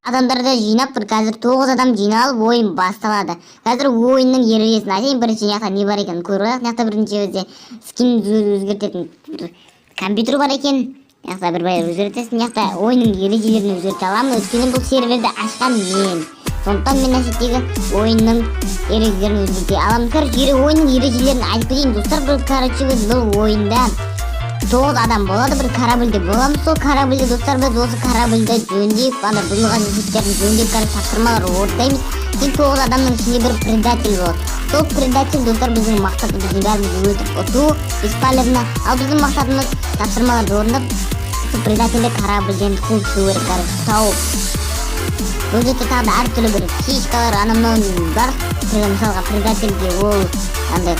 Адамдарды жинап бір қазір 9 адам жиналып ойын басталады. Қазір ойынның ережесін айтайын. Бірінші жақта не бар екенін көріп алайық. Жақта бірінші өзде скин өзгертетін компьютер бар екен. Жақта бір бай өзгертесің. Жақта ойынның ережелерін өзгерте аламын. Өйткені бұл серверді ашқан мен. Сондықтан мен әсеттегі ойынның ережелерін өзгерте аламын. Короче, ойынның ережелерін айтып кетейін достар. Бұл ойында 9 адам болады, бір корабльде боламыз. Сол корабльде достар, біз осы корабльді жөндеп, бұзылған есептерін жөндеп, тапсырмалар орындаймыз. Кейін 9 адамның ішінде бір предатель болады. Сол предатель достар біздің мақсатымыз, біздің бәрімізді өлтіріп ұту бесполезно. Ал біздің мақсатымыз тапсырмаларды орындап, сол предательді корабльден қуып шығу керек, тауып. Бұл жерде тағы да әртүрлі бір фишкалар анау-мынау бар. Мысалға предательге ол бір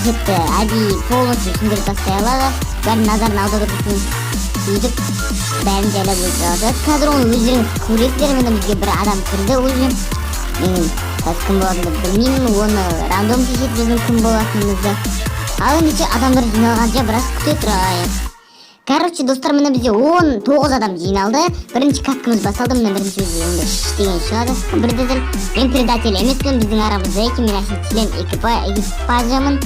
жерді әдейі полностью түсіндіріп тастай алады. Бәрін назарын аударып сөйтіп бәрін жайлап өтеді. Қазір оны өздеріңіз көресіздер. Міне бізге бір адам кірді уже. Мен қазір кім болатынымды білмеймін. Оны рандом шешеді біздің кім болатынымызды. Ал ендеше адамдар жиналғанша біраз күте тұрайық. Короче, достар, міне бізде 19 адам жиналды. Бірінші каткамыз басталды. Міне бірінші өзі деген шығады. Предатель. Мен предатель емеспін. Біздің арамызда екен. Мен әшейін член экипажымын.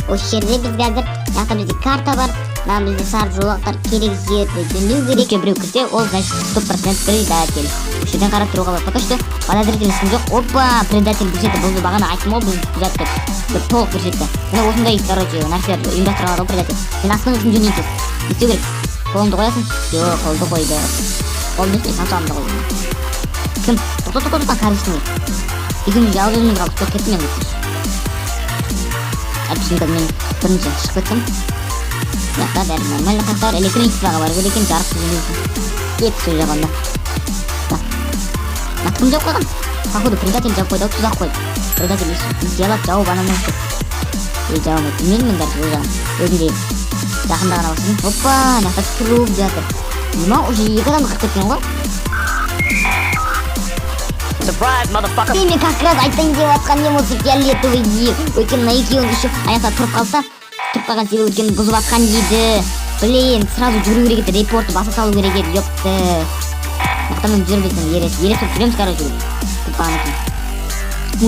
Осы жерде біз қазір жақта бізде карта бар. Бізде сары жолақтар керек жерді жөндеу керек. Біреу кірсе, ол значит 100% предатель. Осы жерден қарап тұруға болады. Пока что подозрительностьім жоқ. Опа, предатель бір жерде болды. Бағана айттым ол бізді күзетті. Бір толық бір жерде. Міне осындай, короче, нәрселерді ұйымдастырған ол предатель. Сен аспаныңыздың жөндейсіз. Не істеу керек? Қолыңды қоясың? Жоқ, қолды қойды. Қолымды істей, самсағымды қойды. Кім? Тоқта, кәрісіне. Екеуміз жалғыз өзіміз қалдық, көп кетті мен өттіш. Әпшімді мен бірінші шығып өттім. Жақта бәрі нормально қақтар, электричествоға бар екен, жарық сөйлейсің. Екі сөз жағында. Кім жауып қойған? Походу, предатель жауып қойды, тұзақ қойды. Предатель сделап жауып анамын көп. Жауып өтті, мен дәрі өз жағын. Өзінде жақындағына басын. Опа, жақта тұрып жатыр. Нема, уже екі адамды қырып кеткен ғой. Мен как раз айтайын деп атқан ем осы фиолетовый дейі. Өйткені мына екеуін еще аяқта тұрып қалса, тұрып қалған себебі өйткені бұзып атқан дейді. Блин, сразу жүру керек еді, репортты баса салу керек еді, ёпты. Мақтамен жүрбесін, ересіп жүреміз, короче. Тұтпаған екен.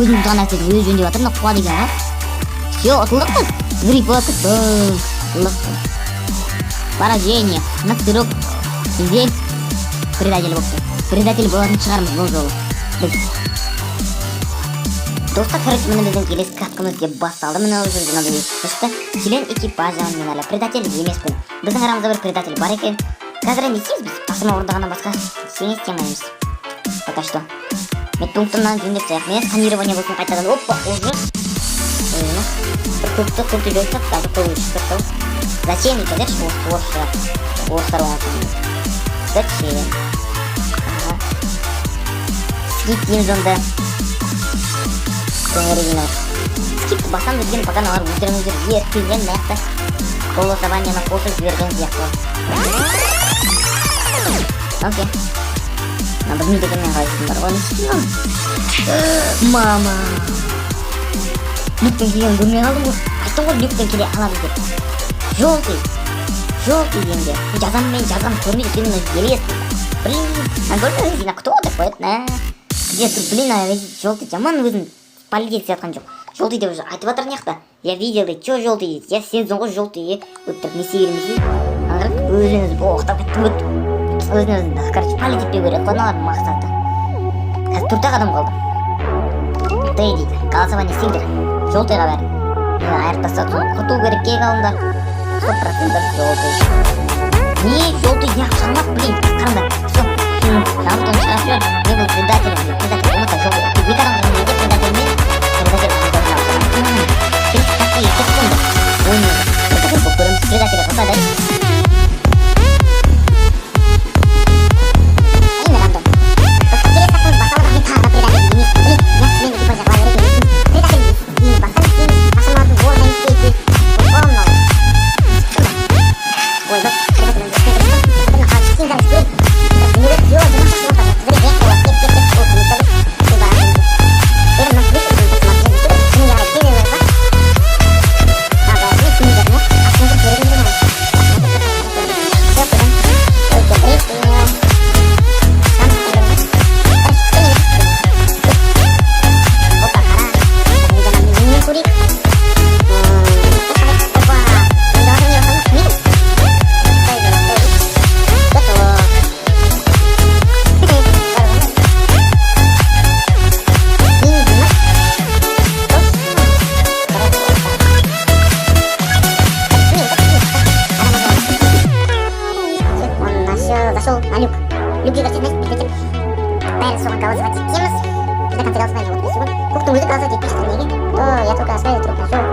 Өзін бұзған әсетін өзі жөндеп атыр, мына қуады екен, Все, ұтылдық біз. Грипп болады, Поражение, насырып, бізде предатель болыпты. Предатель болатын шығармыз бұл жолы. Достар, короче, міне біздің келесі каткамыз деп басталды. Міне уже жинады шықты. Член экипажын мен әлі предатель емеспін. Біздің арамызда бір предатель бар екен. Қазір не істейміз біз? Тапсырма орындағаннан басқа ештеңе істемейміз. Пока что. Медпунктымнан жөндеп тастайық. Мен сканирование болсын қайтадан. Опа, уже. Бір көпті жойсақ, даже қолын шығып тұр. Зачем не кәдерші орыстар оңасың? Зачем? Скип дейміз онда. Скипті басам өткен, пока налар өздеріңіздер еркелген мәқті голосованияны қосып жіберген сияқты. Окей. Білмейді екен мен қалайсың бар. Оны істеймін. Мама. Люктен келген көрмей қалдым ғой. Айттым ғой люктен келе аламыз деп. Желтый дегенде. Жазғам көрмейді екен елес. Блин, көрмей өзіне кто деп қояды. Где тут, блин, желтый жаман өзін полетет сиятқан жоқ. Желтый деп уже айтып атыр неқта. Я видел, и чё желтый дейді. Я сенсің ғой желтый. Өттіріп не себелімізді. Өзіңіз боқтап кеттім өт. Өзіңіз, короче, полететпей көреді. Қоналар мақсаты. Қазір төртақ адам қалды. Ты дейді. Голосование істеңдер. Желтыйға бәрі. Мен айыртаса соны құрту керек кей қалыңдар. 100% желтый. Не, желтый неғып шығармақ, блин. Қараңдар. Все. Жамытын шығарып жүр. Не бұл предатель. Предатель болмаса желтый. Екі адам жөндейді предательмен. Предатель болмаса. Келесі таққа ектеп сонды. Ойынды. Предатель болып көреміз. Предатель қылса да. любви горчит, значит, бүйтіп бәрі соған голосовать етеміз. Когда конце голосования вот всего. Коктың өзі голосовать етпей жатыр неге? То я только оставил труп нашел.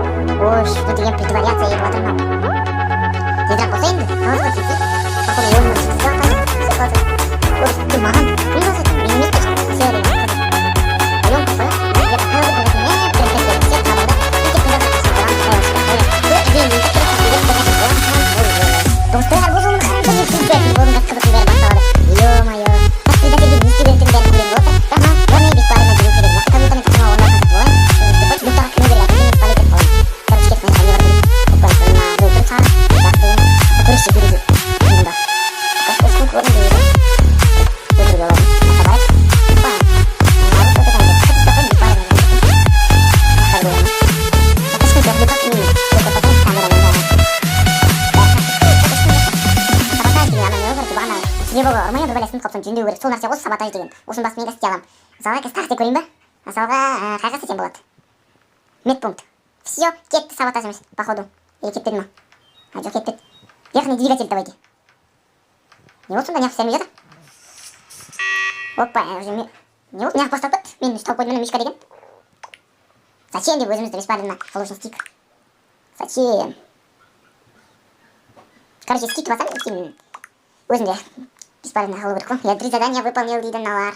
Ой, что деген притворяться етіп жатырмын. Тезірек болса енді голосовать етсе. Походу ойынның шықсыз қалқан. Все голосовать. Ой, ты маған кім голосовать етті? Мен емес пе? Все деген. Пойдем какой? Я показываю, как меня перестать всех надо. И теперь надо достар бұзылмын қараңғы председатель болдың қызықтың бәрі басталады. Ё-моё, как председатель не істеген бәрі көрген болса, ага, оны бесплатно беру керек. Я как будто мен тасыма онлайн контакт болайын. Хочешь достарға кіре береді, мен полиция болайын. Короче, кетіп мен не барып буквально на жол шығар. Жақсы деген. Көріше көреді. Мында. Осының көрін дейді. Өтірге олады. Атабаев. Опа. Народ өте қайды. Хоть стопай бесплатно. Мақсар болайын. Запашкай жақ бекат мен. Өте потом камерамен жағын. Себебі ұрмайын бәлесін қапсам жөндеу керек. Сол нәрсе осы саботаж деген. Осының басын мен істей аламын. Мысалға қазір тақтай көрейін ба? Мысалға қайға істесем болады? Медпункт. Все, кетті саботаж емес, походу. Или кетпеді ма? А жоқ, кетпеді. Верхний двигатель давайте. Не вот сонда неғып істелмей жатыр? Опа, уже не вот неғып бастап тұр. Мен үш тауып қойдым, мишка деген. Зачем деп өзімізді беспалевна получен стик. Зачем? Короче, стик басам, стик өзінде беспалевно қалу керек қой. Я 3 задания выполнил дейді мыналар.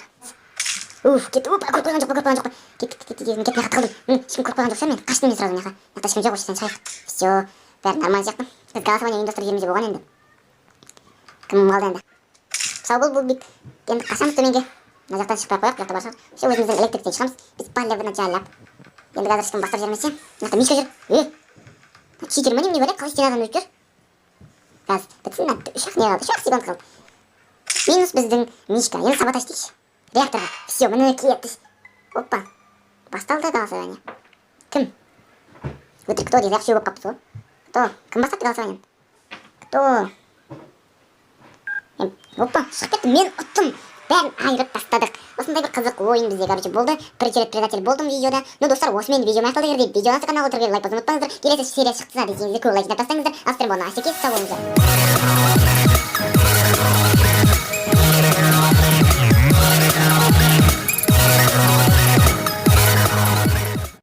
Уф, кетті. Опа, көріп қойған жоқ. Кетті, мына қатты қалдым. Ешкім көріп қойған жоқ, мен қаштым мен сразу мынақа. Мына ешкім жоқ, осыдан шығайық. Все, бәрі нормально сияқты. Біз голосование ұйымдастырып жерімізде болған енді. Кім қалды енді? Мысалы бұл бит. Енді қашамыз төменге. Мына жақтан шықпай қояйық, жақта бар шығар. Все, өзіміздің электриктен шығамыз. Беспалевно жайлап. Енді қазір ешкім бастырып жібермесе. Мына мишка жүр. Читер ма не говорят, қалай стенадан өтіп жүр? Газ, бітсін, үш ақ не қалды, үш ақ секунд қалды. Минус біздің мишка, енді саботаж дейші. Реакторға, все, міне кетті. Опа, басталды голосование. Кім? Өтір кто дейді, ақшы көп қапты ғой. Кто? Кім бастапты голосование? Кто? Опа, шығып кетті, мен ұттым. Бәрін айырып тастадық. Осындай бір қызық ойын бізде, короче, болды. Бірінші рет предатель болдым видеода. Ну, достар, осымен видео аяқталды. Егер де видеоны каналға отырып лайк басуды ұмытпаңыздар. Келесі серия шықса десеңіздер көп лайк жинап тастаңыздар. Австрия болна, асеке, сау болыңыздар.